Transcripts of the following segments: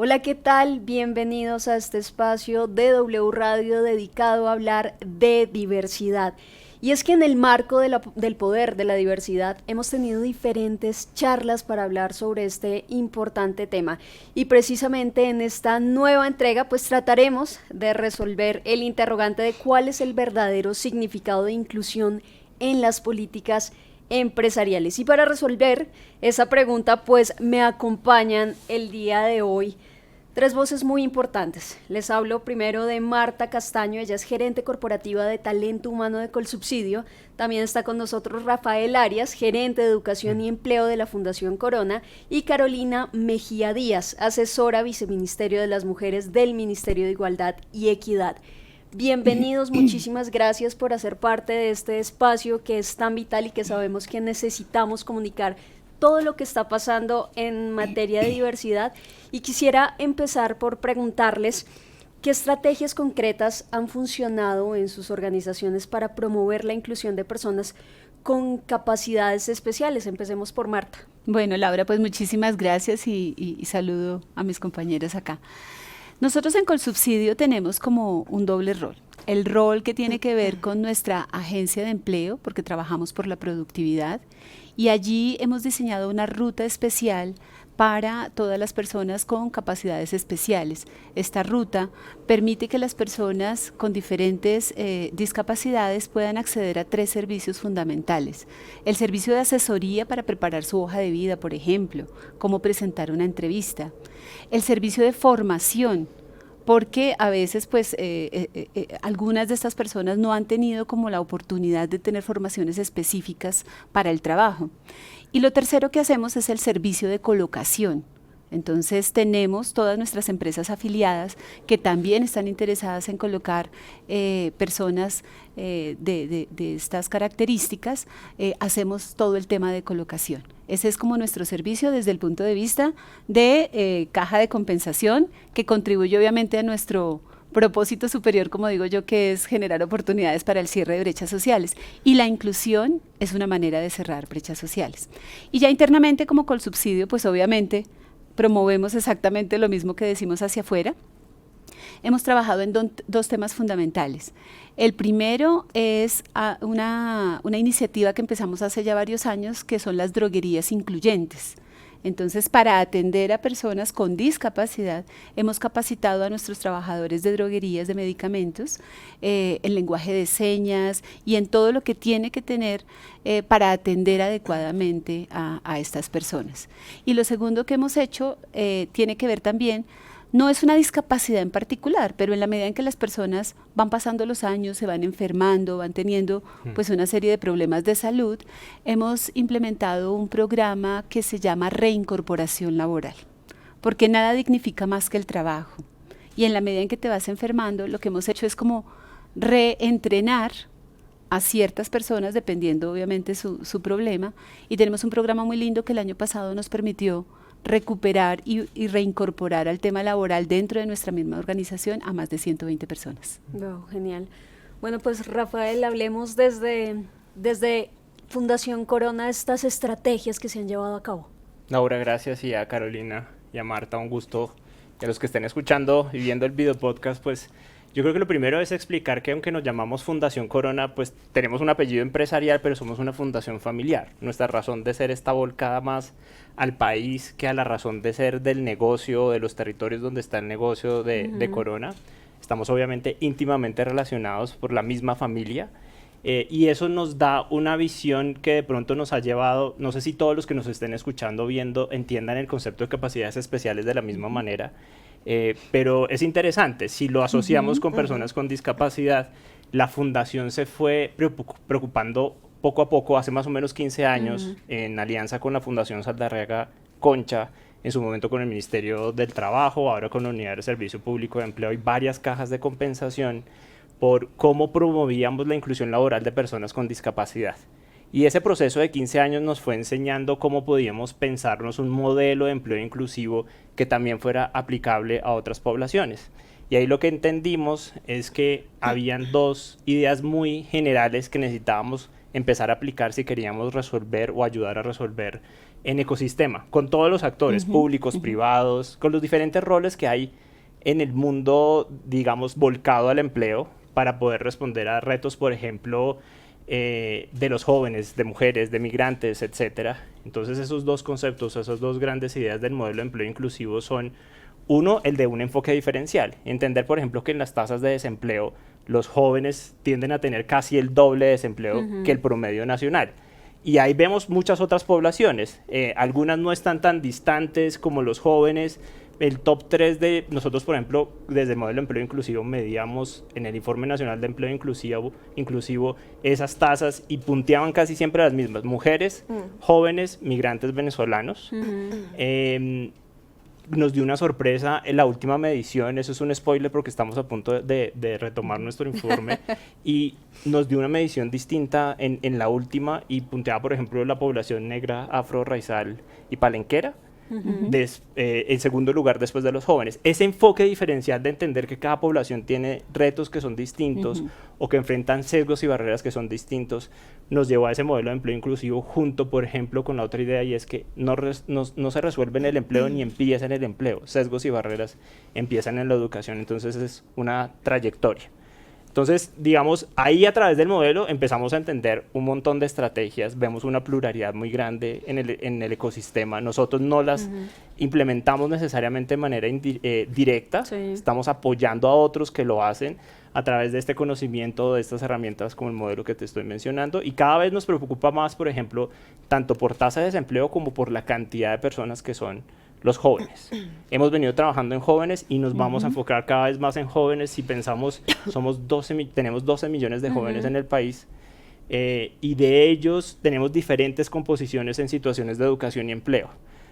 Hola, ¿qué tal? Bienvenidos a este espacio de W Radio dedicado a hablar de diversidad. Y es que en el marco del poder de la diversidad hemos tenido diferentes charlas para hablar sobre este importante tema. Y precisamente en esta nueva entrega pues trataremos de resolver el interrogante de cuál es el verdadero significado de inclusión en las políticas empresariales. Y para resolver esa pregunta pues me acompañan el día de hoy tres voces muy importantes. Les hablo primero de Marta Castaño, ella es gerente corporativa de talento humano de Colsubsidio. También está con nosotros Rafael Arias, gerente de educación y empleo de la Fundación Corona, y Carolina Mejía Díaz, asesora viceministerio de las mujeres del Ministerio de Igualdad y Equidad. Bienvenidos, muchísimas gracias por hacer parte de este espacio que es tan vital y que sabemos que necesitamos comunicar todo lo que está pasando en materia de diversidad. Y quisiera empezar por preguntarles qué estrategias concretas han funcionado en sus organizaciones para promover la inclusión de personas con capacidades especiales. Empecemos por Marta. Bueno, Laura, pues muchísimas gracias y saludo a mis compañeros acá. Nosotros en Colsubsidio tenemos como un doble rol. El rol que tiene que ver con nuestra agencia de empleo, porque trabajamos por la productividad, y allí hemos diseñado una ruta especial para todas las personas con capacidades especiales. Esta ruta permite que las personas con diferentes discapacidades puedan acceder a tres servicios fundamentales. El servicio de asesoría para preparar su hoja de vida, por ejemplo, cómo presentar una entrevista. El servicio de formación, porque a veces pues algunas de estas personas no han tenido como la oportunidad de tener formaciones específicas para el trabajo. Y lo tercero que hacemos es el servicio de colocación. Entonces tenemos todas nuestras empresas afiliadas que también están interesadas en colocar personas de estas características. Hacemos todo el tema de colocación. Ese es como nuestro servicio desde el punto de vista de caja de compensación, que contribuye obviamente a nuestro propósito superior, como digo yo, que es generar oportunidades para el cierre de brechas sociales. Y la inclusión es una manera de cerrar brechas sociales. Y ya internamente como Colsubsidio, pues obviamente promovemos exactamente lo mismo que decimos hacia afuera. Hemos trabajado en dos temas fundamentales. El primero es una iniciativa que empezamos hace ya varios años, que son las droguerías incluyentes. Entonces, para atender a personas con discapacidad, hemos capacitado a nuestros trabajadores de droguerías de medicamentos en lenguaje de señas y en todo lo que tiene que tener para atender adecuadamente a estas personas. Y lo segundo que hemos hecho tiene que ver también, no es una discapacidad en particular, pero en la medida en que las personas van pasando los años, se van enfermando, van teniendo pues una serie de problemas de salud, hemos implementado un programa que se llama reincorporación laboral, porque nada dignifica más que el trabajo. Y en la medida en que te vas enfermando, lo que hemos hecho es como reentrenar a ciertas personas, dependiendo obviamente su problema, y tenemos un programa muy lindo que el año pasado nos permitió recuperar y reincorporar al tema laboral dentro de nuestra misma organización a más de 120 personas. Wow, genial. Bueno, pues Rafael, hablemos desde Fundación Corona estas estrategias que se han llevado a cabo. Laura, gracias, y a Carolina y a Marta, un gusto. Y a los que estén escuchando y viendo el video podcast, pues yo creo que lo primero es explicar que aunque nos llamamos Fundación Corona, pues tenemos un apellido empresarial, pero somos una fundación familiar. Nuestra razón de ser está volcada más al país que a la razón de ser del negocio, de los territorios donde está el negocio de Corona. Estamos obviamente íntimamente relacionados por la misma familia. Y eso nos da una visión que de pronto nos ha llevado, no sé si todos los que nos estén escuchando, viendo, entiendan el concepto de capacidades especiales de la misma manera, pero es interesante, si lo asociamos con personas con discapacidad, la fundación se fue preocupando poco a poco, hace más o menos 15 años, en alianza con la Fundación Saldarriaga Concha, en su momento con el Ministerio del Trabajo, ahora con la Unidad de Servicio Público de Empleo y varias cajas de compensación, por cómo promovíamos la inclusión laboral de personas con discapacidad. Y ese proceso de 15 años nos fue enseñando cómo podíamos pensarnos un modelo de empleo inclusivo que también fuera aplicable a otras poblaciones. Y ahí lo que entendimos es que habían dos ideas muy generales que necesitábamos empezar a aplicar si queríamos resolver o ayudar a resolver en ecosistema, con todos los actores públicos, privados, con los diferentes roles que hay en el mundo, digamos, volcado al empleo, para poder responder a retos, por ejemplo, de los jóvenes, de mujeres, de migrantes, etcétera. Entonces esos dos conceptos, esas dos grandes ideas del modelo de empleo inclusivo son, uno, el de un enfoque diferencial. Entender, por ejemplo, que en las tasas de desempleo los jóvenes tienden a tener casi el doble de desempleo que el promedio nacional. Y ahí vemos muchas otras poblaciones, algunas no están tan distantes como los jóvenes. El top 3 de nosotros, por ejemplo, desde el modelo de empleo inclusivo, medíamos en el Informe Nacional de Empleo Inclusivo esas tasas y punteaban casi siempre las mismas: mujeres, jóvenes, migrantes venezolanos. Nos dio una sorpresa en la última medición, eso es un spoiler porque estamos a punto de retomar nuestro informe, y nos dio una medición distinta en la última, y punteaba, por ejemplo, la población negra, afro, raizal y palenquera, en segundo lugar después de los jóvenes. Ese enfoque diferencial de entender que cada población tiene retos que son distintos o que enfrentan sesgos y barreras que son distintos, nos llevó a ese modelo de empleo inclusivo, junto, por ejemplo, con la otra idea, y es que no se resuelve en el empleo ni empieza en el empleo. Sesgos y barreras empiezan en la educación, entonces es una trayectoria. Entonces, digamos, ahí a través del modelo empezamos a entender un montón de estrategias, vemos una pluralidad muy grande en el ecosistema. Nosotros no las implementamos necesariamente de manera directa, estamos apoyando a otros que lo hacen a través de este conocimiento, de estas herramientas como el modelo que te estoy mencionando, y cada vez nos preocupa más, por ejemplo, tanto por tasa de desempleo como por la cantidad de personas que son los jóvenes. Hemos venido trabajando en jóvenes y nos vamos a enfocar cada vez más en jóvenes. Si pensamos, tenemos 12 millones de jóvenes en el país, y de ellos tenemos diferentes composiciones en situaciones de educación y empleo.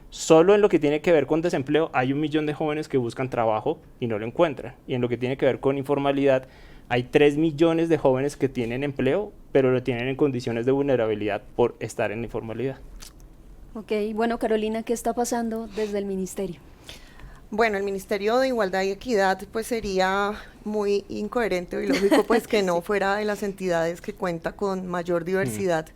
Solo en lo que tiene que ver con desempleo hay 1 millón de jóvenes que buscan trabajo y no lo encuentran. Y en lo que tiene que ver con informalidad hay 3 millones de jóvenes que tienen empleo, pero lo tienen en condiciones de vulnerabilidad por estar en informalidad. Ok, bueno, Carolina, ¿qué está pasando desde el ministerio? Bueno, el Ministerio de Igualdad y Equidad pues sería muy incoherente y lógico pues que no fuera de las entidades que cuenta con mayor diversidad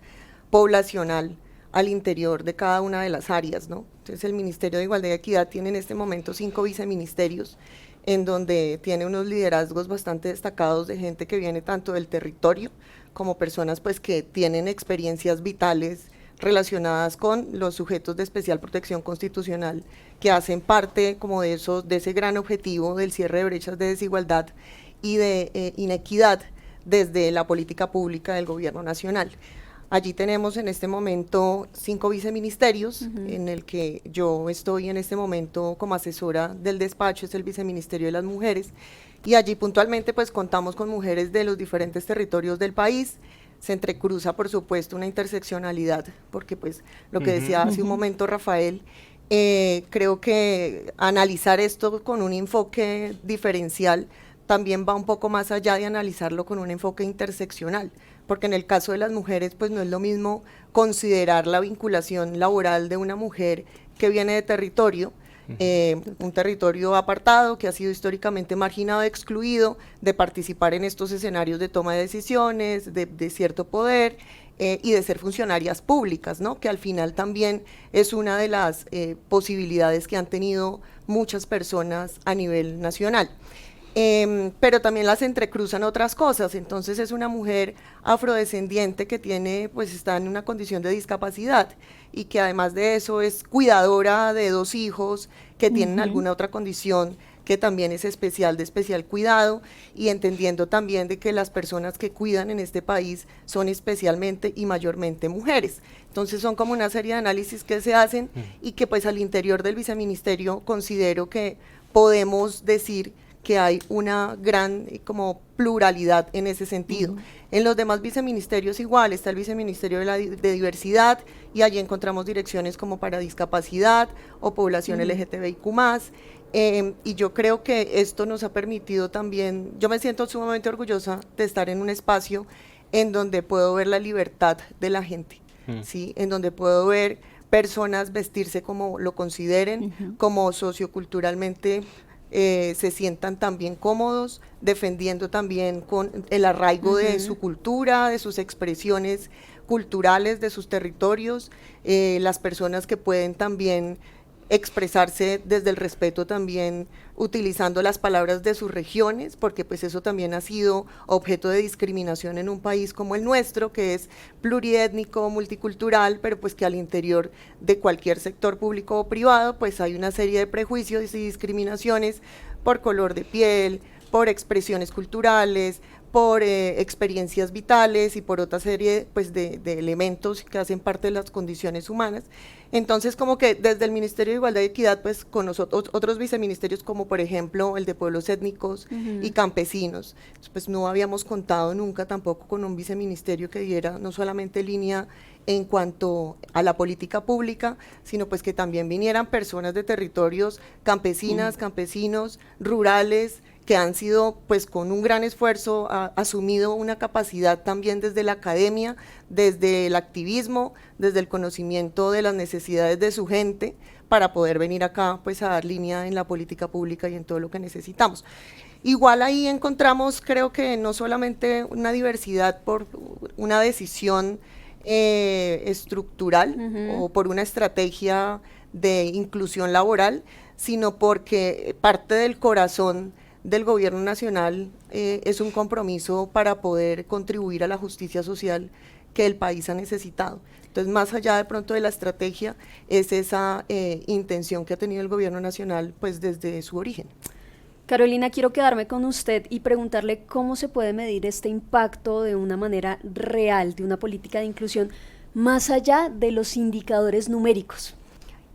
poblacional al interior de cada una de las áreas, ¿no? Entonces el Ministerio de Igualdad y Equidad tiene en este momento 5 viceministerios, en donde tiene unos liderazgos bastante destacados de gente que viene tanto del territorio como personas pues que tienen experiencias vitales relacionadas con los sujetos de especial protección constitucional, que hacen parte como de ese gran objetivo del cierre de brechas de desigualdad y de inequidad desde la política pública del gobierno nacional. Allí tenemos en este momento 5 viceministerios, en el que yo estoy en este momento como asesora del despacho, es el Viceministerio de las Mujeres, y allí puntualmente pues contamos con mujeres de los diferentes territorios del país. Se entrecruza, por supuesto, una interseccionalidad, porque pues lo que decía hace un momento Rafael, creo que analizar esto con un enfoque diferencial también va un poco más allá de analizarlo con un enfoque interseccional, porque en el caso de las mujeres pues no es lo mismo considerar la vinculación laboral de una mujer que viene de territorio, un territorio apartado que ha sido históricamente marginado, excluido de participar en estos escenarios de toma de decisiones, de cierto poder, y de ser funcionarias públicas, ¿no? Que al final también es una de las posibilidades que han tenido muchas personas a nivel nacional. Pero también las entrecruzan otras cosas. Entonces es una mujer afrodescendiente que pues está en una condición de discapacidad y que además de eso es cuidadora de 2 hijos que tienen alguna otra condición que también es de especial cuidado, y entendiendo también de que las personas que cuidan en este país son especialmente y mayormente mujeres. Entonces son como una serie de análisis que se hacen y que pues al interior del viceministerio considero que podemos decir que hay una gran como pluralidad en ese sentido. En los demás viceministerios igual, está el viceministerio de diversidad, y allí encontramos direcciones como para discapacidad o población LGTBIQ+, y yo creo que esto nos ha permitido también, yo me siento sumamente orgullosa de estar en un espacio en donde puedo ver la libertad de la gente, ¿sí? En donde puedo ver personas vestirse como lo consideren, como socioculturalmente se sientan también cómodos, defendiendo también con el arraigo de su cultura, de sus expresiones culturales de sus territorios, las personas que pueden también expresarse desde el respeto también utilizando las palabras de sus regiones, porque pues eso también ha sido objeto de discriminación en un país como el nuestro, que es pluriétnico, multicultural, pero pues que al interior de cualquier sector público o privado pues hay una serie de prejuicios y discriminaciones por color de piel, por expresiones culturales, por experiencias vitales y por otra serie pues, de elementos que hacen parte de las condiciones humanas. Entonces, como que desde el Ministerio de Igualdad y Equidad, pues con nosotros, otros viceministerios como por ejemplo el de pueblos étnicos y campesinos, pues no habíamos contado nunca tampoco con un viceministerio que diera no solamente línea en cuanto a la política pública, sino pues que también vinieran personas de territorios campesinas, campesinos, rurales, que han sido pues con un gran esfuerzo asumido una capacidad también desde la academia, desde el activismo, desde el conocimiento de las necesidades de su gente para poder venir acá pues a dar línea en la política pública y en todo lo que necesitamos. Igual ahí encontramos, creo que no solamente una diversidad por una decisión estructural o por una estrategia de inclusión laboral, sino porque parte del corazón del gobierno nacional es un compromiso para poder contribuir a la justicia social que el país ha necesitado. Entonces, más allá de pronto de la estrategia, es esa intención que ha tenido el gobierno nacional pues desde su origen. Carolina, quiero quedarme con usted y preguntarle cómo se puede medir este impacto de una manera real de una política de inclusión más allá de los indicadores numéricos.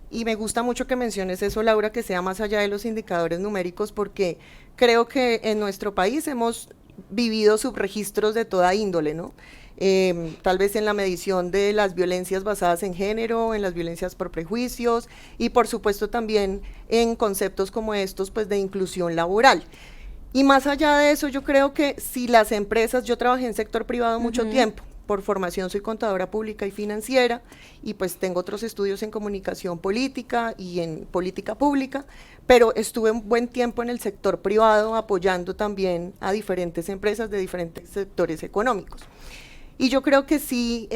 Y me gusta mucho que menciones eso, Laura, que sea más allá de los indicadores numéricos, porque creo que en nuestro país hemos vivido subregistros de toda índole, ¿no? Tal vez en la medición de las violencias basadas en género, en las violencias por prejuicios y por supuesto también en conceptos como estos pues de inclusión laboral. Y más allá de eso, yo creo que si las empresas, yo trabajé en sector privado mucho tiempo, por formación soy contadora pública y financiera y pues tengo otros estudios en comunicación política y en política pública, pero estuve un buen tiempo en el sector privado apoyando también a diferentes empresas de diferentes sectores económicos. Y yo creo que sí,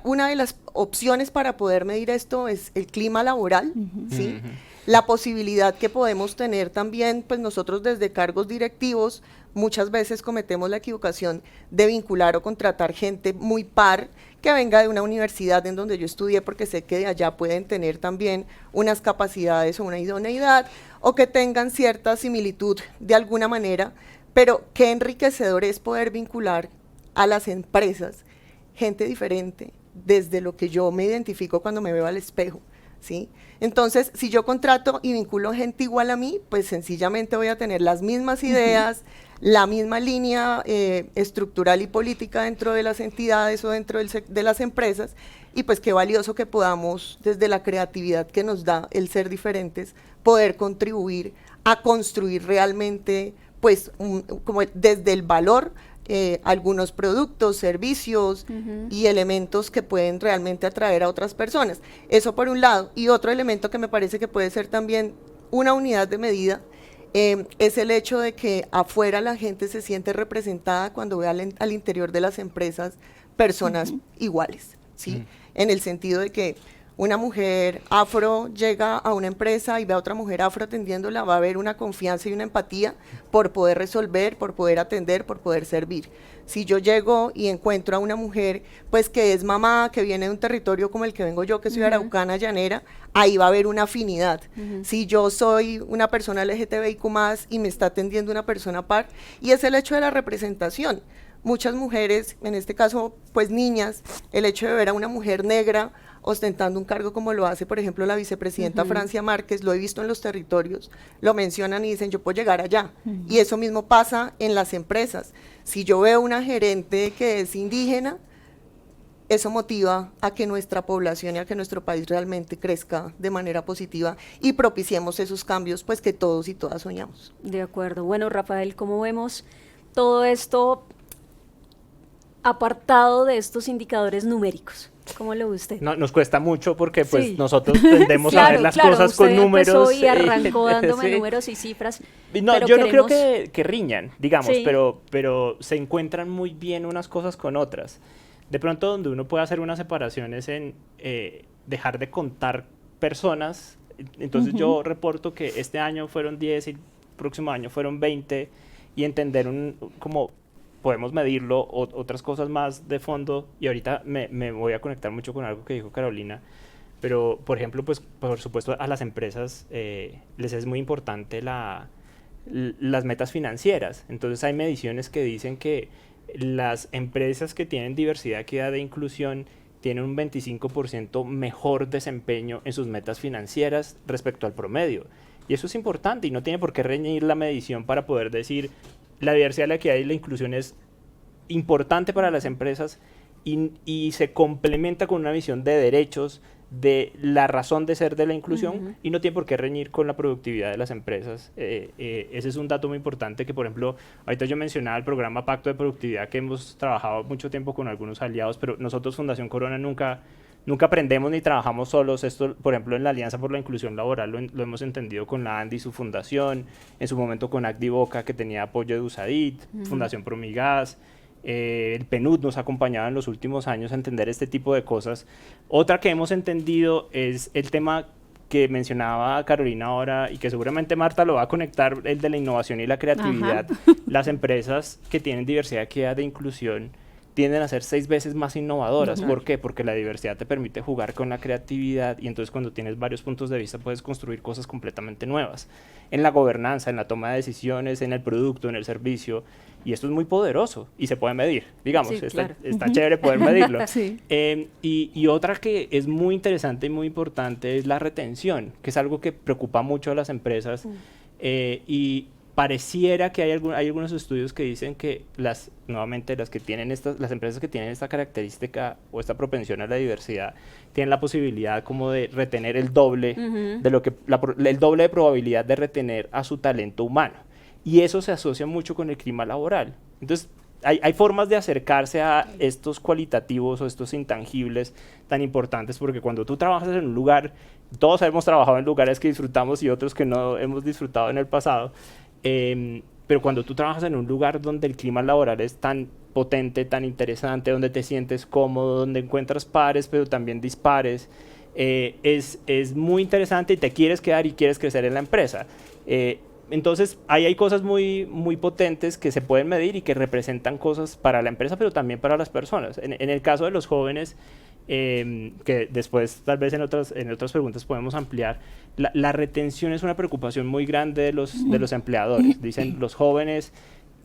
una de las opciones para poder medir esto es el clima laboral, ¿sí? La posibilidad que podemos tener también, pues nosotros desde cargos directivos, muchas veces cometemos la equivocación de vincular o contratar gente muy par que venga de una universidad en donde yo estudié porque sé que de allá pueden tener también unas capacidades o una idoneidad o que tengan cierta similitud de alguna manera, pero qué enriquecedor es poder vincular a las empresas gente diferente desde lo que yo me identifico cuando me veo al espejo, ¿sí? Entonces, si yo contrato y vinculo gente igual a mí, pues sencillamente voy a tener las mismas ideas, la misma línea estructural y política dentro de las entidades o dentro de las empresas, y pues qué valioso que podamos, desde la creatividad que nos da el ser diferentes, poder contribuir a construir realmente, pues, como desde el valor, algunos productos, servicios y elementos que pueden realmente atraer a otras personas. Eso por un lado. Y otro elemento que me parece que puede ser también una unidad de medida es el hecho de que afuera la gente se siente representada cuando ve al interior de las empresas personas iguales, ¿sí? En el sentido de que una mujer afro llega a una empresa y ve a otra mujer afro atendiéndola, va a haber una confianza y una empatía por poder resolver, por poder atender, por poder servir. Si yo llego y encuentro a una mujer pues que es mamá, que viene de un territorio como el que vengo yo, que soy araucana, llanera, ahí va a haber una afinidad. Si yo soy una persona LGTBIQ+, y me está atendiendo una persona par, y es el hecho de la representación. Muchas mujeres, en este caso pues niñas, el hecho de ver a una mujer negra ostentando un cargo como lo hace, por ejemplo, la vicepresidenta Francia Márquez, lo he visto en los territorios, lo mencionan y dicen, yo puedo llegar allá. Y eso mismo pasa en las empresas. Si yo veo una gerente que es indígena, eso motiva a que nuestra población y a que nuestro país realmente crezca de manera positiva y propiciemos esos cambios pues que todos y todas soñamos. De acuerdo. Bueno, Rafael, ¿cómo vemos todo esto apartado de estos indicadores numéricos? ¿Cómo lo ve usted? No, nos cuesta mucho porque pues Sí. nosotros tendemos a ver las cosas con usted números. empezó y arrancó dándome Sí. números y cifras. No, pero yo no creo queremos- que riñan, digamos, Sí. pero se encuentran muy bien unas cosas con otras. De pronto donde uno puede hacer una separación es en dejar de contar personas. Entonces yo reporto que este año fueron 10 y el próximo año fueron 20 y entender cómo podemos medirlo, otras cosas más de fondo. Y ahorita me voy a conectar mucho con algo que dijo Carolina, pero por ejemplo, pues por supuesto a las empresas les es muy importante las metas financieras. Entonces hay mediciones que dicen que las empresas que tienen diversidad, equidad e inclusión tienen un 25% mejor desempeño en sus metas financieras respecto al promedio. Y eso es importante y no tiene por qué reñir la medición para poder decir la diversidad, la equidad y la inclusión es importante para las empresas y se complementa con una visión de derechos, de la razón de ser de la inclusión y no tiene por qué reñir con la productividad de las empresas. Ese es un dato muy importante que, por ejemplo, ahorita yo mencionaba el programa Pacto de Productividad que hemos trabajado mucho tiempo con algunos aliados, pero nosotros Fundación Corona nunca aprendemos ni trabajamos solos. Esto, por ejemplo, en la Alianza por la Inclusión Laboral lo hemos entendido con la ANDI y su fundación, en su momento con ACDIVOCA, que tenía apoyo de USAID, Fundación Promigas, el PNUD nos ha acompañado en los últimos años a entender este tipo de cosas. Otra que hemos entendido es el tema que mencionaba Carolina ahora y que seguramente Marta lo va a conectar, el de la innovación y la creatividad. Las empresas que tienen diversidad, equidad e inclusión tienden a ser 6 veces más innovadoras. ¿Por qué? Porque la diversidad te permite jugar con la creatividad y entonces cuando tienes varios puntos de vista puedes construir cosas completamente nuevas. En la gobernanza, en la toma de decisiones, en el producto, en el servicio, y esto es muy poderoso y se puede medir, digamos, Sí, claro. está chévere poder medirlo. Sí. Y otra que es muy interesante y muy importante es la retención, que es algo que preocupa mucho a las empresas y pareciera que hay algunos estudios que dicen que las empresas que tienen esta característica o esta propensión a la diversidad tienen la posibilidad como de retener el doble el doble de probabilidad de retener a su talento humano. Y eso se asocia mucho con el clima laboral. Entonces, hay formas de acercarse a estos cualitativos o estos intangibles tan importantes, porque cuando tú trabajas en un lugar, todos hemos trabajado en lugares que disfrutamos y otros que no hemos disfrutado en el pasado, pero cuando tú trabajas en un lugar donde el clima laboral es tan potente, tan interesante, donde te sientes cómodo, donde encuentras pares, pero también dispares, es muy interesante y te quieres quedar y quieres crecer en la empresa. Entonces, ahí hay cosas muy, muy potentes que se pueden medir y que representan cosas para la empresa, pero también para las personas. En el caso de los jóvenes, que después tal vez en otras preguntas podemos ampliar, la retención es una preocupación muy grande de los empleadores. Dicen, los jóvenes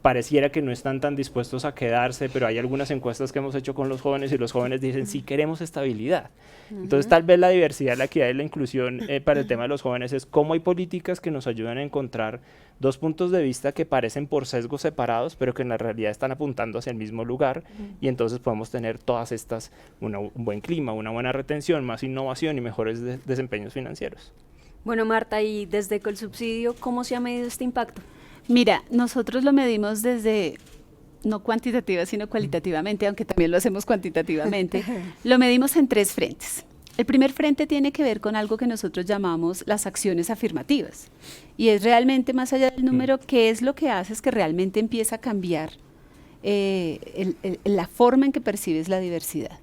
pareciera que no están tan dispuestos a quedarse, pero hay algunas encuestas que hemos hecho con los jóvenes y los jóvenes dicen, sí queremos estabilidad. Entonces, tal vez la diversidad, la equidad y la inclusión para el tema de los jóvenes es cómo hay políticas que nos ayudan a encontrar dos puntos de vista que parecen por sesgos separados, pero que en la realidad están apuntando hacia el mismo lugar y entonces podemos tener todas estas, un buen clima, una buena retención, más innovación y mejores desempeños financieros. Bueno, Marta, y desde Colsubsidio, ¿cómo se ha medido este impacto? Mira, nosotros lo medimos desde, no cuantitativa, sino cualitativamente, aunque también lo hacemos cuantitativamente. Lo medimos en 3 frentes. El primer frente tiene que ver con algo que nosotros llamamos las acciones afirmativas. Y es realmente, más allá del número, qué es lo que haces que realmente empieza a cambiar la forma en que percibes la diversidad.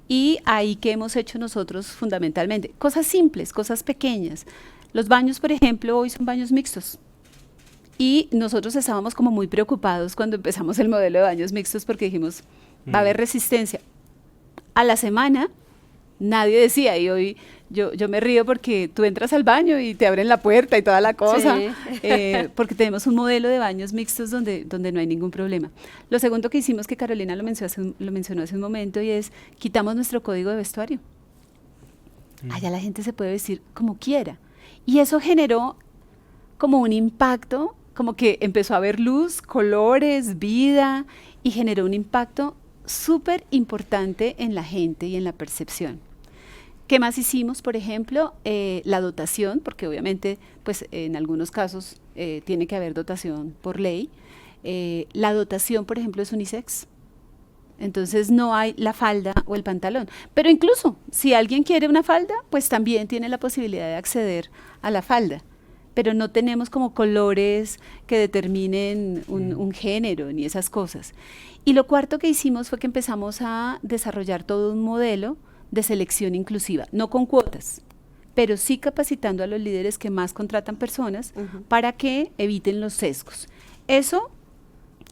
Y ahí que hemos hecho nosotros fundamentalmente, cosas simples, cosas pequeñas. Los baños, por ejemplo, hoy son baños mixtos. Y nosotros estábamos como muy preocupados cuando empezamos el modelo de baños mixtos porque dijimos, va a haber resistencia. A la semana nadie decía, y hoy yo me río porque tú entras al baño y te abren la puerta y toda la cosa, porque tenemos un modelo de baños mixtos donde no hay ningún problema. Lo segundo que hicimos, que Carolina lo mencionó hace un momento, y es, quitamos nuestro código de vestuario. Allá la gente se puede vestir como quiera. Y eso generó como un impacto, como que empezó a haber luz, colores, vida, y generó un impacto súper importante en la gente y en la percepción. ¿Qué más hicimos? Por ejemplo, la dotación, porque obviamente pues, en algunos casos tiene que haber dotación por ley. La dotación, por ejemplo, es unisex. Entonces no hay la falda o el pantalón. Pero incluso si alguien quiere una falda, pues también tiene la posibilidad de acceder a la falda. pero no tenemos como colores que determinen un género ni esas cosas. Y lo cuarto que hicimos fue que empezamos a desarrollar todo un modelo de selección inclusiva, no con cuotas, pero sí capacitando a los líderes que más contratan personas para que eviten los sesgos. Eso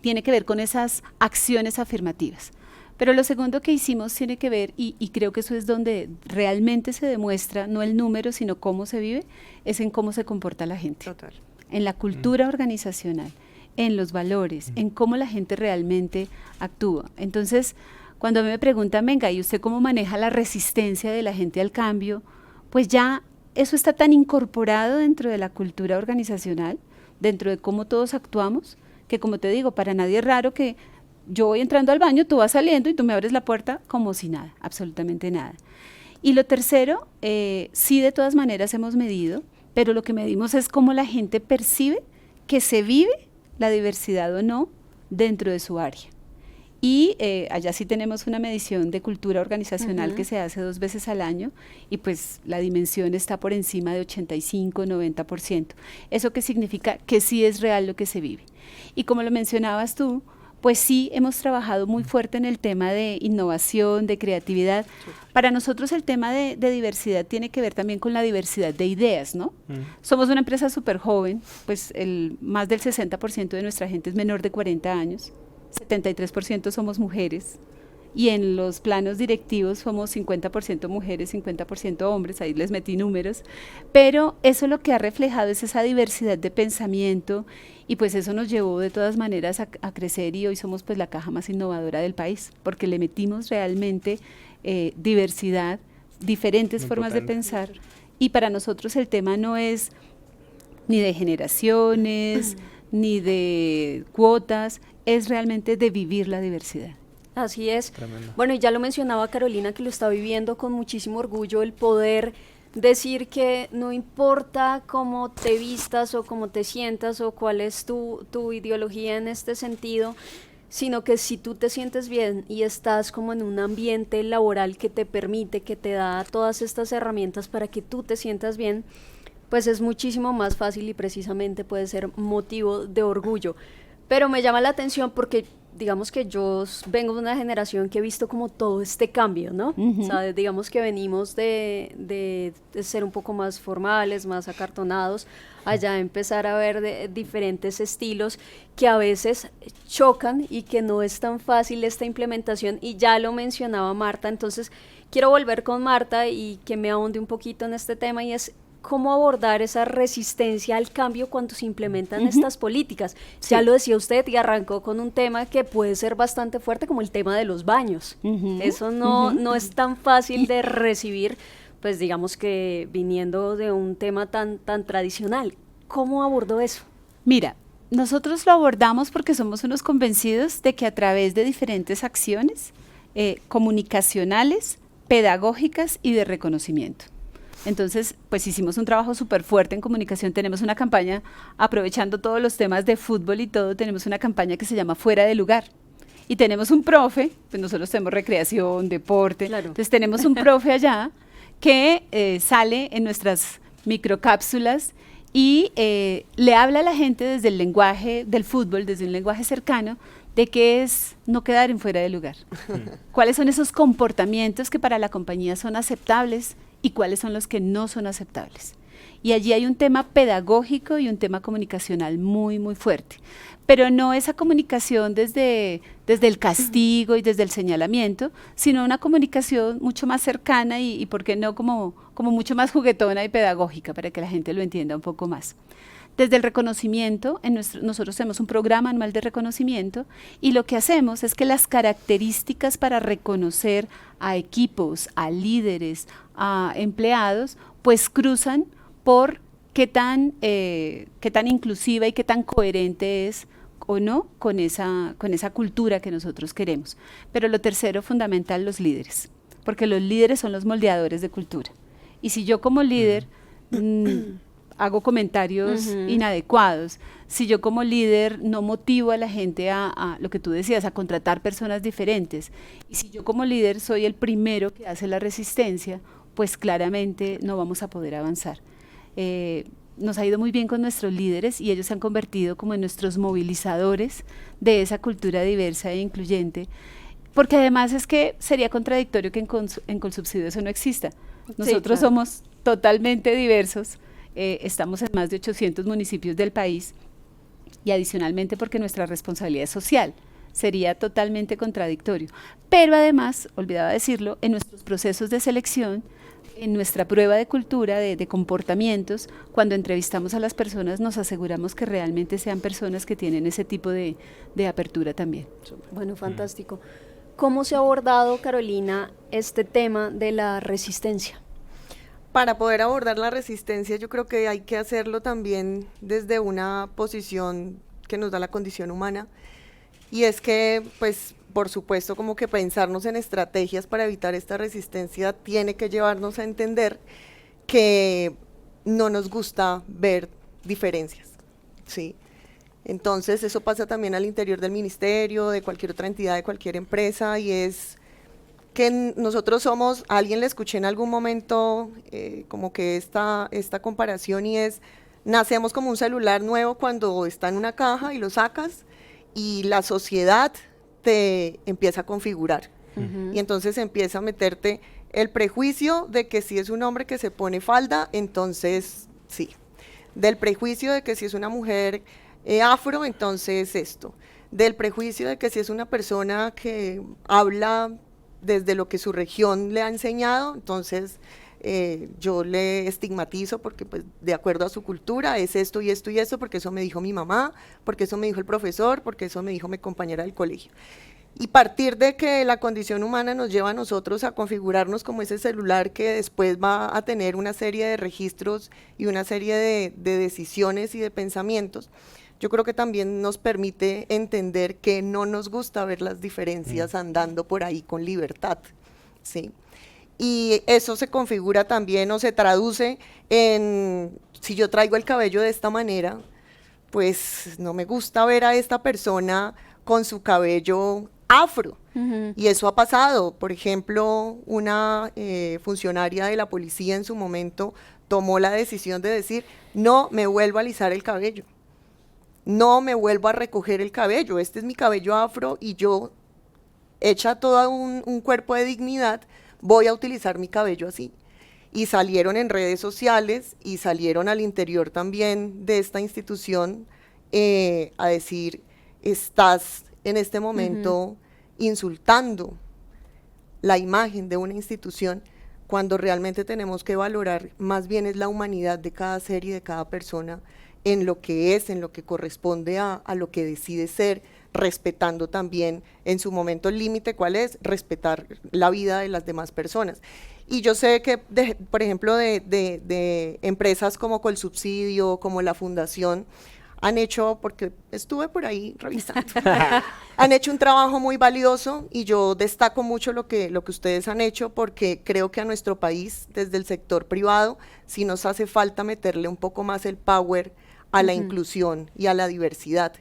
tiene que ver con esas acciones afirmativas. Pero lo segundo que hicimos tiene que ver, y creo que eso es donde realmente se demuestra, no el número, sino cómo se vive, es en cómo se comporta la gente. Total. En la cultura organizacional, en los valores, en cómo la gente realmente actúa. Entonces, cuando a mí me preguntan, venga, ¿y usted cómo maneja la resistencia de la gente al cambio? Pues ya eso está tan incorporado dentro de la cultura organizacional, dentro de cómo todos actuamos, que como te digo, para nadie es raro que yo voy entrando al baño, tú vas saliendo y tú me abres la puerta como si nada, absolutamente nada. Y lo tercero, sí de todas maneras hemos medido, pero lo que medimos es cómo la gente percibe que se vive la diversidad o no dentro de su área. Y allá sí tenemos una medición de cultura organizacional que se hace 2 veces al año y pues la dimensión está por encima de 85-90%. ¿Eso qué significa? Que sí es real lo que se vive. Y como lo mencionabas tú, pues sí hemos trabajado muy fuerte en el tema de innovación, de creatividad. Para nosotros el tema de diversidad tiene que ver también con la diversidad de ideas, ¿no? Somos una empresa súper joven, pues más del 60% de nuestra gente es menor de 40 años, 73% somos mujeres, y en los planos directivos somos 50% mujeres, 50% hombres, ahí les metí números, pero eso lo que ha reflejado es esa diversidad de pensamiento, y pues eso nos llevó de todas maneras a crecer, y hoy somos pues la caja más innovadora del país, porque le metimos realmente diversidad, diferentes formas de pensar, y para nosotros el tema no es ni de generaciones, ni de cuotas, es realmente de vivir la diversidad. Así es. Tremendo. Bueno, y ya lo mencionaba Carolina, que lo está viviendo con muchísimo orgullo, el poder decir que no importa cómo te vistas o cómo te sientas o cuál es tu ideología en este sentido, sino que si tú te sientes bien y estás como en un ambiente laboral que te permite, que te da todas estas herramientas para que tú te sientas bien, pues es muchísimo más fácil y precisamente puede ser motivo de orgullo. Pero me llama la atención porque digamos que yo vengo de una generación que he visto como todo este cambio, ¿no? O sea, digamos que venimos de ser un poco más formales, más acartonados, allá empezar a ver de diferentes estilos que a veces chocan y que no es tan fácil esta implementación, y ya lo mencionaba Marta. Entonces quiero volver con Marta y que me ahonde un poquito en este tema, y es cómo abordar esa resistencia al cambio cuando se implementan estas políticas. Sí. Ya lo decía usted y arrancó con un tema que puede ser bastante fuerte, como el tema de los baños. Eso no es tan fácil de recibir, pues digamos que viniendo de un tema tan tradicional. ¿Cómo abordó eso? Mira, nosotros lo abordamos porque somos unos convencidos de que a través de diferentes acciones comunicacionales, pedagógicas y de reconocimiento. Entonces, pues hicimos un trabajo súper fuerte en comunicación. Tenemos una campaña, aprovechando todos los temas de fútbol y todo, tenemos una campaña que se llama Fuera de Lugar. Y tenemos un profe, pues nosotros tenemos recreación, deporte, claro. Entonces tenemos un profe allá que sale en nuestras microcápsulas y le habla a la gente desde el lenguaje del fútbol, desde un lenguaje cercano, de qué es no quedar en fuera de lugar. ¿Cuáles son esos comportamientos que para la compañía son aceptables y cuáles son los que no son aceptables? Y allí hay un tema pedagógico y un tema comunicacional muy, muy fuerte. Pero no esa comunicación desde el castigo y desde el señalamiento, sino una comunicación mucho más cercana y ¿por qué no? Como mucho más juguetona y pedagógica, para que la gente lo entienda un poco más. Desde el reconocimiento, nosotros tenemos un programa anual de reconocimiento, y lo que hacemos es que las características para reconocer a equipos, a líderes, a empleados, pues cruzan por qué tan inclusiva y qué tan coherente es o no con esa cultura que nosotros queremos. Pero lo tercero, fundamental, los líderes, porque los líderes son los moldeadores de cultura. Y si yo como líder hago comentarios inadecuados, si yo como líder no motivo a la gente a lo que tú decías, a contratar personas diferentes, y si yo como líder soy el primero que hace la resistencia, pues claramente no vamos a poder avanzar. nos ha ido muy bien con nuestros líderes y ellos se han convertido como en nuestros movilizadores de esa cultura diversa e incluyente, porque además es que sería contradictorio que en Colsubsidio eso no exista. Nosotros somos totalmente diversos, estamos en más de 800 municipios del país y adicionalmente porque nuestra responsabilidad es social. Sería totalmente contradictorio. Pero además, olvidaba decirlo, en nuestros procesos de selección, en nuestra prueba de cultura, de comportamientos, cuando entrevistamos a las personas nos aseguramos que realmente sean personas que tienen ese tipo de apertura también. Bueno, fantástico. ¿Cómo se ha abordado, Carolina, este tema de la resistencia? Para poder abordar la resistencia, yo creo que hay que hacerlo también desde una posición que nos da la condición humana, y es que, pues, por supuesto, como que pensarnos en estrategias para evitar esta resistencia tiene que llevarnos a entender que no nos gusta ver diferencias, ¿sí? Entonces, eso pasa también al interior del ministerio, de cualquier otra entidad, de cualquier empresa, y es que nosotros somos, a alguien le escuché en algún momento como que esta comparación, y es, nacemos como un celular nuevo cuando está en una caja y lo sacas, y la sociedad te empieza a configurar. Y entonces empieza a meterte el prejuicio de que si es un hombre que se pone falda, entonces sí. Del prejuicio de que si es una mujer afro, entonces esto. Del prejuicio de que si es una persona que habla desde lo que su región le ha enseñado, entonces yo le estigmatizo porque pues de acuerdo a su cultura es esto y esto y esto, porque eso me dijo mi mamá, porque eso me dijo el profesor, porque eso me dijo mi compañera del colegio. Y partir de que la condición humana nos lleva a nosotros a configurarnos como ese celular que después va a tener una serie de registros y una serie de decisiones y de pensamientos, yo creo que también nos permite entender que no nos gusta ver las diferencias andando por ahí con libertad, ¿sí? Y eso se configura también o se traduce en, si yo traigo el cabello de esta manera, pues no me gusta ver a esta persona con su cabello afro. Y eso ha pasado. Por ejemplo, una funcionaria de la policía en su momento tomó la decisión de decir, no me vuelvo a alisar el cabello, no me vuelvo a recoger el cabello, este es mi cabello afro y yo, hecha todo un cuerpo de dignidad, voy a utilizar mi cabello así. Y salieron en redes sociales y salieron al interior también de esta institución a decir, estás en este momento insultando la imagen de una institución, cuando realmente tenemos que valorar más bien es la humanidad de cada ser y de cada persona, en lo que es, en lo que corresponde a lo que decide ser, respetando también en su momento el límite, ¿cuál es? Respetar la vida de las demás personas. Y yo sé que, por ejemplo, de empresas como Colsubsidio, como la Fundación, han hecho, porque estuve por ahí revisando, han hecho un trabajo muy valioso y yo destaco mucho lo que ustedes han hecho, porque creo que a nuestro país, desde el sector privado, sí nos hace falta meterle un poco más el power a la inclusión y a la diversidad.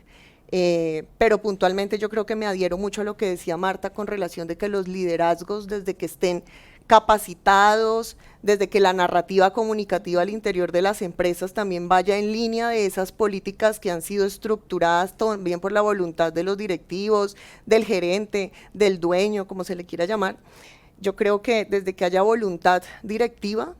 Pero puntualmente yo creo que me adhiero mucho a lo que decía Marta con relación de que los liderazgos, desde que estén capacitados, desde que la narrativa comunicativa al interior de las empresas también vaya en línea de esas políticas que han sido estructuradas también por la voluntad de los directivos, del gerente, del dueño, como se le quiera llamar. Yo creo que desde que haya voluntad directiva,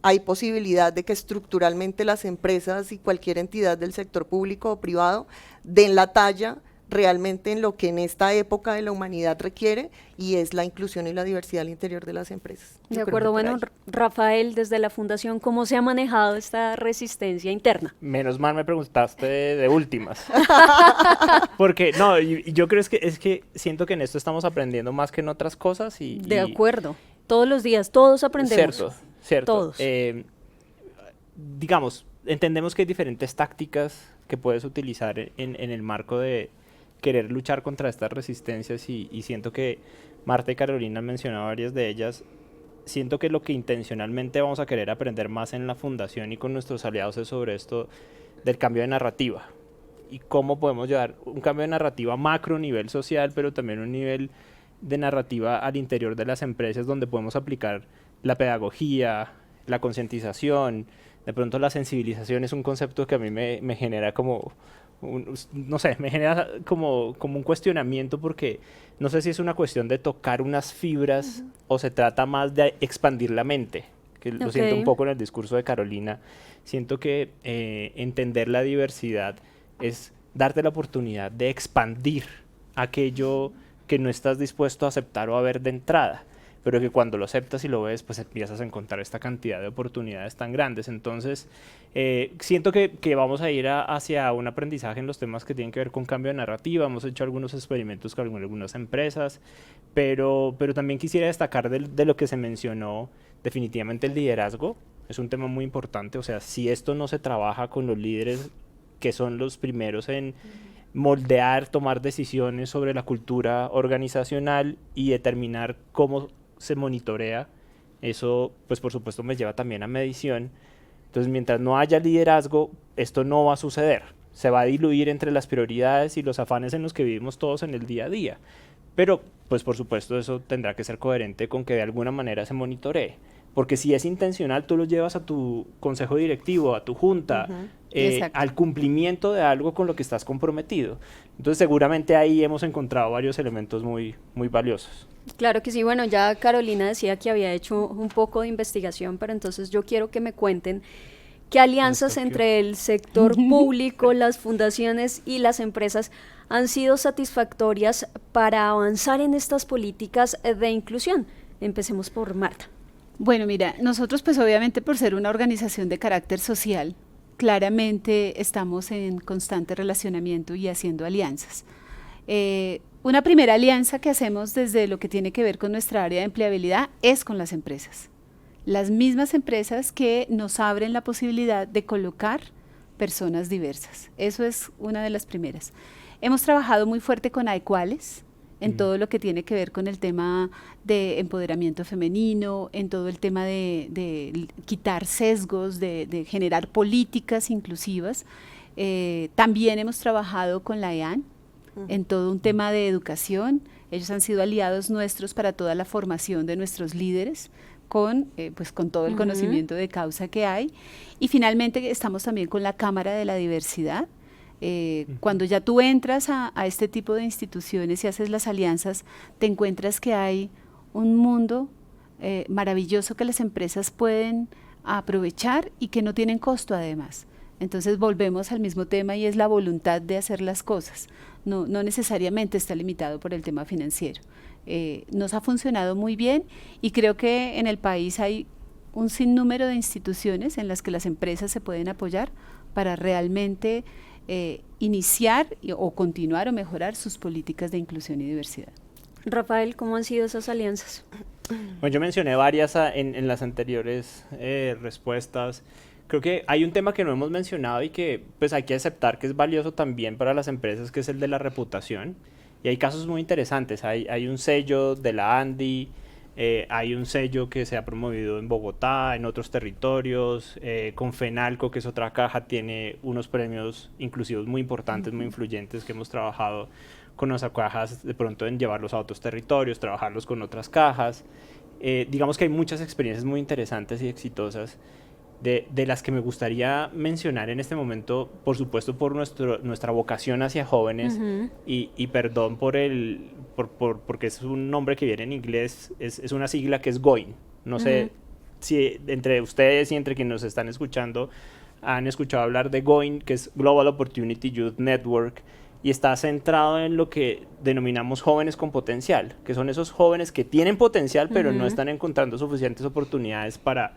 hay posibilidad de que estructuralmente las empresas y cualquier entidad del sector público o privado den la talla realmente en lo que en esta época de la humanidad requiere, y es la inclusión y la diversidad al interior de las empresas. De acuerdo. Bueno, Rafael, desde la Fundación, ¿cómo se ha manejado esta resistencia interna? Menos mal me preguntaste de últimas. Porque, no, y yo creo es que siento que en esto estamos aprendiendo más que en otras cosas. De acuerdo. Todos los días, todos aprendemos. Cierto. Todos. Digamos, entendemos que hay diferentes tácticas que puedes utilizar en el marco de querer luchar contra estas resistencias, y siento que Marta y Carolina han mencionado varias de ellas. Siento que lo que intencionalmente vamos a querer aprender más en la Fundación y con nuestros aliados es sobre esto del cambio de narrativa y cómo podemos llevar un cambio de narrativa macro a nivel social, pero también un nivel de narrativa al interior de las empresas donde podemos aplicar la pedagogía, la concientización, De pronto la sensibilización es un concepto que a mí me genera como, no sé, me genera como un cuestionamiento porque no sé si es una cuestión de tocar unas fibras o se trata más de expandir la mente, que lo siento un poco en el discurso de Carolina. Siento que entender la diversidad es darte la oportunidad de expandir aquello que no estás dispuesto a aceptar o a ver de entrada, pero que cuando lo aceptas y lo ves, pues empiezas a encontrar esta cantidad de oportunidades tan grandes. Entonces, siento que vamos a ir hacia un aprendizaje en los temas que tienen que ver con cambio de narrativa. Hemos hecho algunos experimentos con algunas empresas, pero también quisiera destacar de lo que se mencionó, definitivamente el liderazgo. Es un tema muy importante, o sea, si esto no se trabaja con los líderes que son los primeros en moldear, tomar decisiones sobre la cultura organizacional y determinar cómo se monitorea, eso pues por supuesto me lleva también a medición. Entonces mientras no haya liderazgo, esto no va a suceder, se va a diluir entre las prioridades y los afanes en los que vivimos todos en el día a día, pero pues por supuesto eso tendrá que ser coherente con que de alguna manera se monitoree, porque si es intencional tú lo llevas a tu consejo directivo, a tu junta, al cumplimiento de algo con lo que estás comprometido. Entonces seguramente ahí hemos encontrado varios elementos muy, muy valiosos. Claro que sí, bueno, ya Carolina decía que había hecho un poco de investigación, pero entonces yo quiero que me cuenten qué alianzas entre el sector público, las fundaciones y las empresas han sido satisfactorias para avanzar en estas políticas de inclusión. Empecemos por Marta. Bueno, mira, nosotros pues obviamente por ser una organización de carácter social, claramente estamos en constante relacionamiento y haciendo alianzas. Una primera alianza que hacemos desde lo que tiene que ver con nuestra área de empleabilidad es con las empresas. Las mismas empresas que nos abren la posibilidad de colocar personas diversas. Eso es una de las primeras. Hemos trabajado muy fuerte con Aequales, en todo lo que tiene que ver con el tema de empoderamiento femenino, en todo el tema de quitar sesgos, de generar políticas inclusivas. También hemos trabajado con la EAN en todo un tema de educación. Ellos han sido aliados nuestros para toda la formación de nuestros líderes, con todo el conocimiento de causa que hay. Y finalmente estamos también con la Cámara de la Diversidad. Cuando ya tú entras a este tipo de instituciones y haces las alianzas, te encuentras que hay un mundo maravilloso que las empresas pueden aprovechar y que no tienen costo además. Entonces volvemos al mismo tema y es la voluntad de hacer las cosas. No necesariamente está limitado por el tema financiero. Nos ha funcionado muy bien y creo que en el país hay un sinnúmero de instituciones en las que las empresas se pueden apoyar para realmente iniciar o continuar o mejorar sus políticas de inclusión y diversidad. Rafael, ¿cómo han sido esas alianzas? Bueno, yo mencioné varias en las anteriores respuestas. Creo que hay un tema que no hemos mencionado y que pues hay que aceptar que es valioso también para las empresas, que es el de la reputación. Y hay casos muy interesantes. Hay un sello de la ANDI, hay un sello que se ha promovido en Bogotá, en otros territorios, con FENALCO, que es otra caja, tiene unos premios inclusivos muy importantes, muy influyentes, que hemos trabajado con nuestras cajas de pronto en llevarlos a otros territorios, trabajarlos con otras cajas. Digamos que hay muchas experiencias muy interesantes y exitosas, de las que me gustaría mencionar en este momento, por supuesto por nuestra vocación hacia jóvenes, y perdón porque es un nombre que viene en inglés, es una sigla que es GOIN. No sé si entre ustedes y entre quienes nos están escuchando han escuchado hablar de GOIN, que es Global Opportunity Youth Network, y está centrado en lo que denominamos jóvenes con potencial, que son esos jóvenes que tienen potencial pero no están encontrando suficientes oportunidades para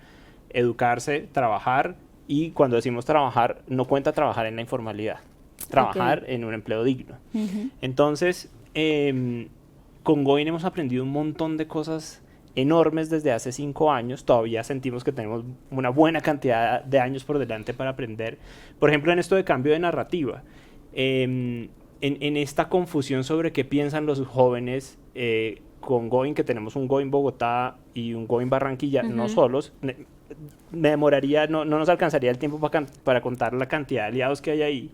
educarse, trabajar, y cuando decimos trabajar, no cuenta trabajar en la informalidad, trabajar en un empleo digno. Entonces, con GOIN hemos aprendido un montón de cosas enormes desde hace 5 años, todavía sentimos que tenemos una buena cantidad de años por delante para aprender. Por ejemplo, en esto de cambio de narrativa, en esta confusión sobre qué piensan los jóvenes, con GOIN, que tenemos un GOIN Bogotá y un GOIN Barranquilla, no solos, me demoraría, no nos alcanzaría el tiempo para contar la cantidad de aliados que hay ahí.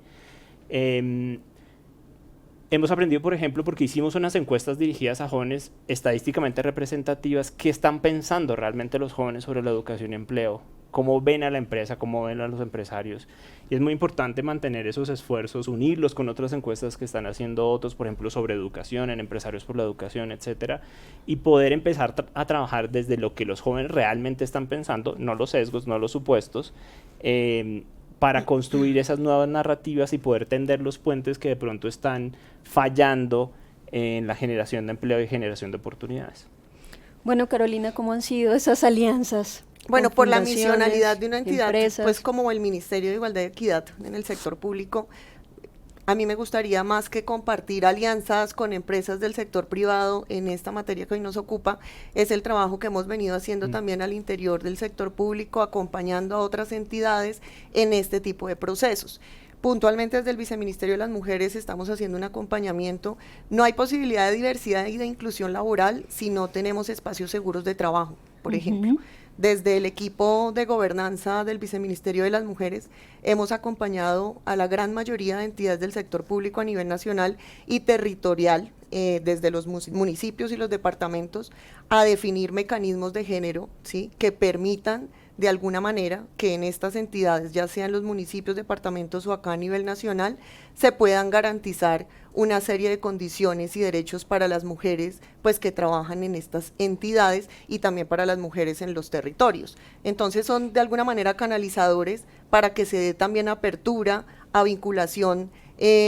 Hemos aprendido, por ejemplo, porque hicimos unas encuestas dirigidas a jóvenes estadísticamente representativas, qué están pensando realmente los jóvenes sobre la educación y empleo cómo ven a la empresa, cómo ven a los empresarios. Y es muy importante mantener esos esfuerzos, unirlos con otras encuestas que están haciendo otros, por ejemplo, sobre educación, en Empresarios por la Educación, etcétera, y poder empezar a trabajar desde lo que los jóvenes realmente están pensando, no los sesgos, no los supuestos, para construir esas nuevas narrativas y poder tender los puentes que de pronto están fallando en la generación de empleo y generación de oportunidades. Bueno, Carolina, ¿cómo han sido esas alianzas? Bueno, por la fundaciones, misionalidad de una entidad, empresas? pues como el Ministerio de Igualdad y Equidad en el sector público, a mí me gustaría más que compartir alianzas con empresas del sector privado en esta materia que hoy nos ocupa, es el trabajo que hemos venido haciendo también al interior del sector público, acompañando a otras entidades en este tipo de procesos. Puntualmente desde el Viceministerio de las Mujeres estamos haciendo un acompañamiento. No hay posibilidad de diversidad y de inclusión laboral si no tenemos espacios seguros de trabajo, por ejemplo. Desde el equipo de gobernanza del Viceministerio de las Mujeres hemos acompañado a la gran mayoría de entidades del sector público a nivel nacional y territorial, desde los municipios y los departamentos, a definir mecanismos de género, ¿sí?, que permitan de alguna manera que en estas entidades, ya sea en los municipios, departamentos o acá a nivel nacional, se puedan garantizar una serie de condiciones y derechos para las mujeres pues que trabajan en estas entidades y también para las mujeres en los territorios. Entonces son de alguna manera canalizadores para que se dé también apertura a vinculación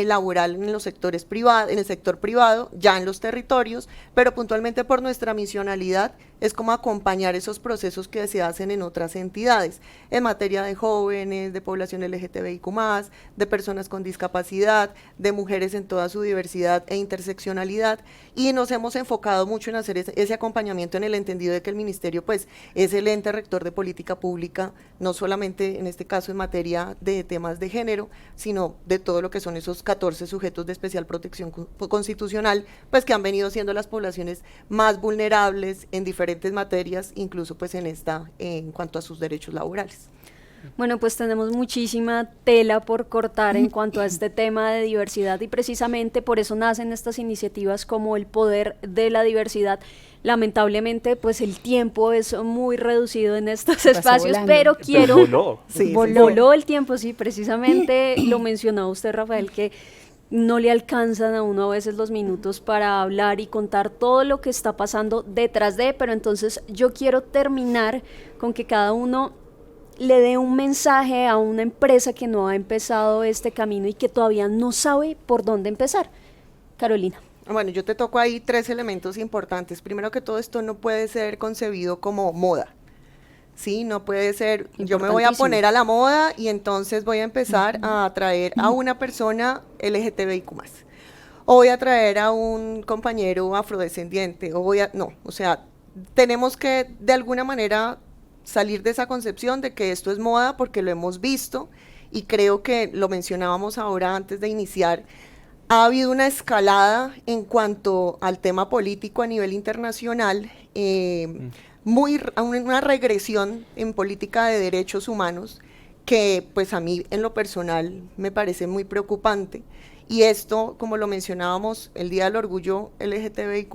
laboral en los sectores privados, en el sector privado, ya en los territorios, pero puntualmente por nuestra misionalidad es como acompañar esos procesos que se hacen en otras entidades, en materia de jóvenes, de población LGTBIQ+, de personas con discapacidad, de mujeres en toda su diversidad e interseccionalidad, y nos hemos enfocado mucho en hacer ese acompañamiento en el entendido de que el Ministerio pues es el ente rector de política pública, no solamente en este caso en materia de temas de género, sino de todo lo que son esos 14 sujetos de especial protección constitucional, pues que han venido siendo las poblaciones más vulnerables en diferentes materias, incluso pues en cuanto a sus derechos laborales. Bueno, pues tenemos muchísima tela por cortar en cuanto a este tema de diversidad y precisamente por eso nacen estas iniciativas como el poder de la diversidad. Lamentablemente, pues el tiempo es muy reducido en estos espacios, volando. pero quiero… Voló. Sí, voló el tiempo, sí, precisamente lo mencionaba usted, Rafael, que no le alcanzan a uno a veces los minutos para hablar y contar todo lo que está pasando detrás de, pero entonces yo quiero terminar con que cada uno le dé un mensaje a una empresa que no ha empezado este camino y que todavía no sabe por dónde empezar. Carolina. Bueno, yo te toco ahí 3 elementos importantes. Primero que todo, esto no puede ser concebido como moda. Sí, no puede ser, yo me voy a poner a la moda y entonces voy a empezar a atraer a una persona LGTBIQ+. O voy a traer a un compañero afrodescendiente, no, o sea, tenemos que de alguna manera salir de esa concepción de que esto es moda porque lo hemos visto y creo que lo mencionábamos ahora antes de iniciar, ha habido una escalada en cuanto al tema político a nivel internacional, una regresión en política de derechos humanos que pues a mí en lo personal me parece muy preocupante y esto, como lo mencionábamos el Día del Orgullo LGTBIQ+,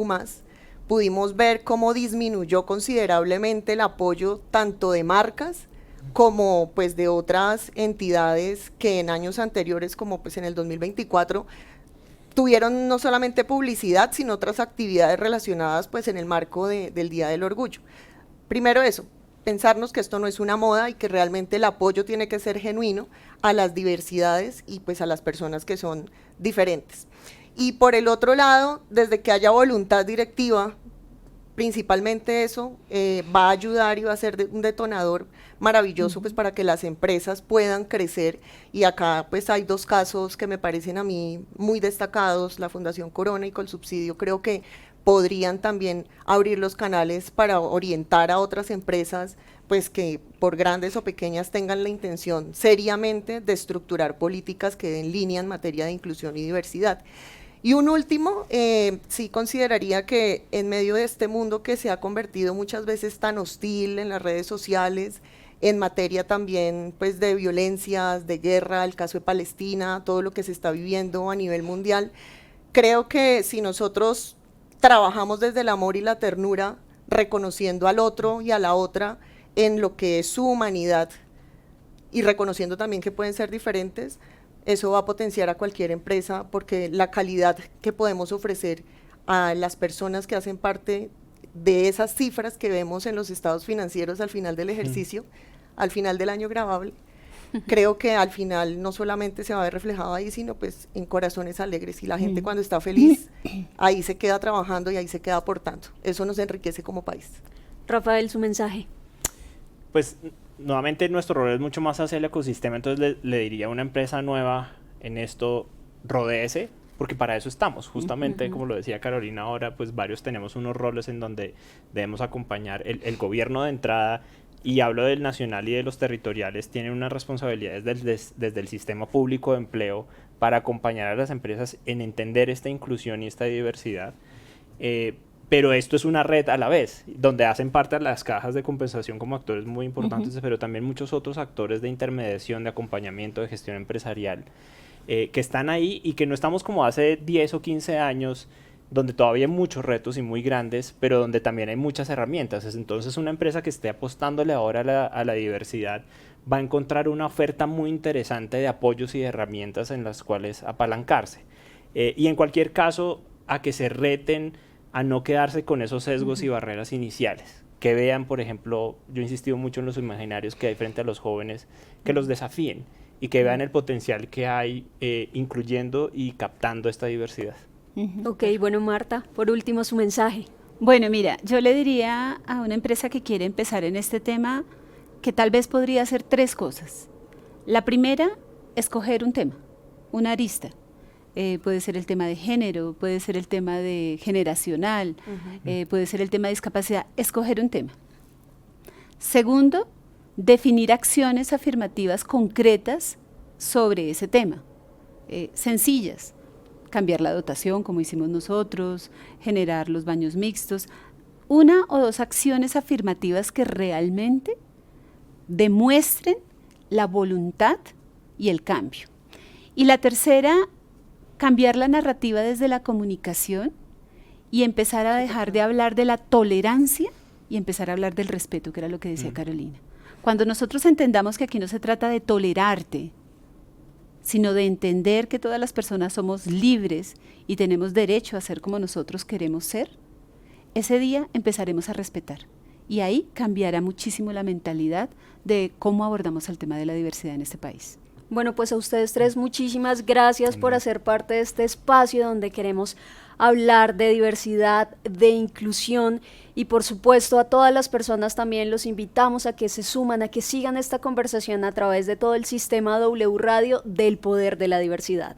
pudimos ver cómo disminuyó considerablemente el apoyo tanto de marcas como pues de otras entidades que en años anteriores, como pues en el 2024, tuvieron no solamente publicidad, sino otras actividades relacionadas pues en el marco del Día del Orgullo. Primero eso, pensarnos que esto no es una moda y que realmente el apoyo tiene que ser genuino a las diversidades y pues a las personas que son diferentes. Y por el otro lado, desde que haya voluntad directiva, principalmente eso va a ayudar y va a ser un detonador maravilloso pues para que las empresas puedan crecer y acá pues hay 2 casos que me parecen a mí muy destacados, la Fundación Corona y Colsubsidio creo que podrían también abrir los canales para orientar a otras empresas pues que por grandes o pequeñas tengan la intención seriamente de estructurar políticas que den línea en materia de inclusión y diversidad. Y un último, sí consideraría que en medio de este mundo que se ha convertido muchas veces tan hostil en las redes sociales, en materia también pues de violencias, de guerra, el caso de Palestina, todo lo que se está viviendo a nivel mundial, creo que si nosotros trabajamos desde el amor y la ternura, reconociendo al otro y a la otra, en lo que es su humanidad y reconociendo también que pueden ser diferentes, eso va a potenciar a cualquier empresa porque la calidad que podemos ofrecer a las personas que hacen parte de esas cifras que vemos en los estados financieros al final del ejercicio, al final del año grabable, creo que al final no solamente se va a ver reflejado ahí, sino pues en corazones alegres, y la gente cuando está feliz, ahí se queda trabajando y ahí se queda aportando. Eso nos enriquece como país. Rafael, su mensaje. Pues nuevamente nuestro rol es mucho más hacia el ecosistema, entonces le diría a una empresa nueva en esto, rodéese, porque para eso estamos, justamente como lo decía Carolina ahora, pues varios tenemos unos roles en donde debemos acompañar el gobierno de entrada, y hablo del nacional y de los territoriales, tienen unas responsabilidades desde el sistema público de empleo para acompañar a las empresas en entender esta inclusión y esta diversidad. Pero esto es una red a la vez, donde hacen parte las cajas de compensación como actores muy importantes, pero también muchos otros actores de intermediación, de acompañamiento, de gestión empresarial, que están ahí y que no estamos como hace 10 o 15 años, donde todavía hay muchos retos y muy grandes, pero donde también hay muchas herramientas. Entonces una empresa que esté apostándole ahora a la diversidad va a encontrar una oferta muy interesante de apoyos y de herramientas en las cuales apalancarse. Y en cualquier caso, a que se reten a no quedarse con esos sesgos y barreras iniciales. Que vean, por ejemplo, yo he insistido mucho en los imaginarios que hay frente a los jóvenes, que los desafíen y que vean el potencial que hay incluyendo y captando esta diversidad. Ok, bueno, Marta, por último su mensaje. Bueno, mira, yo le diría a una empresa que quiere empezar en este tema que tal vez podría hacer 3 cosas. La primera, escoger un tema, una arista. Puede ser el tema de género, puede ser el tema de generacional, puede ser el tema de discapacidad, escoger un tema. Segundo, definir acciones afirmativas concretas sobre ese tema, sencillas. Cambiar la dotación, como hicimos nosotros, generar los baños mixtos. 1 o 2 acciones afirmativas que realmente demuestren la voluntad y el cambio. Y la tercera, cambiar la narrativa desde la comunicación y empezar a dejar de hablar de la tolerancia y empezar a hablar del respeto, que era lo que decía Carolina. Cuando nosotros entendamos que aquí no se trata de tolerarte, sino de entender que todas las personas somos libres y tenemos derecho a ser como nosotros queremos ser, ese día empezaremos a respetar. Y ahí cambiará muchísimo la mentalidad de cómo abordamos el tema de la diversidad en este país. Bueno, pues a ustedes 3 muchísimas gracias por hacer parte de este espacio donde queremos hablar de diversidad, de inclusión, y por supuesto a todas las personas también los invitamos a que se suman, a que sigan esta conversación a través de todo el sistema W Radio del poder de la diversidad.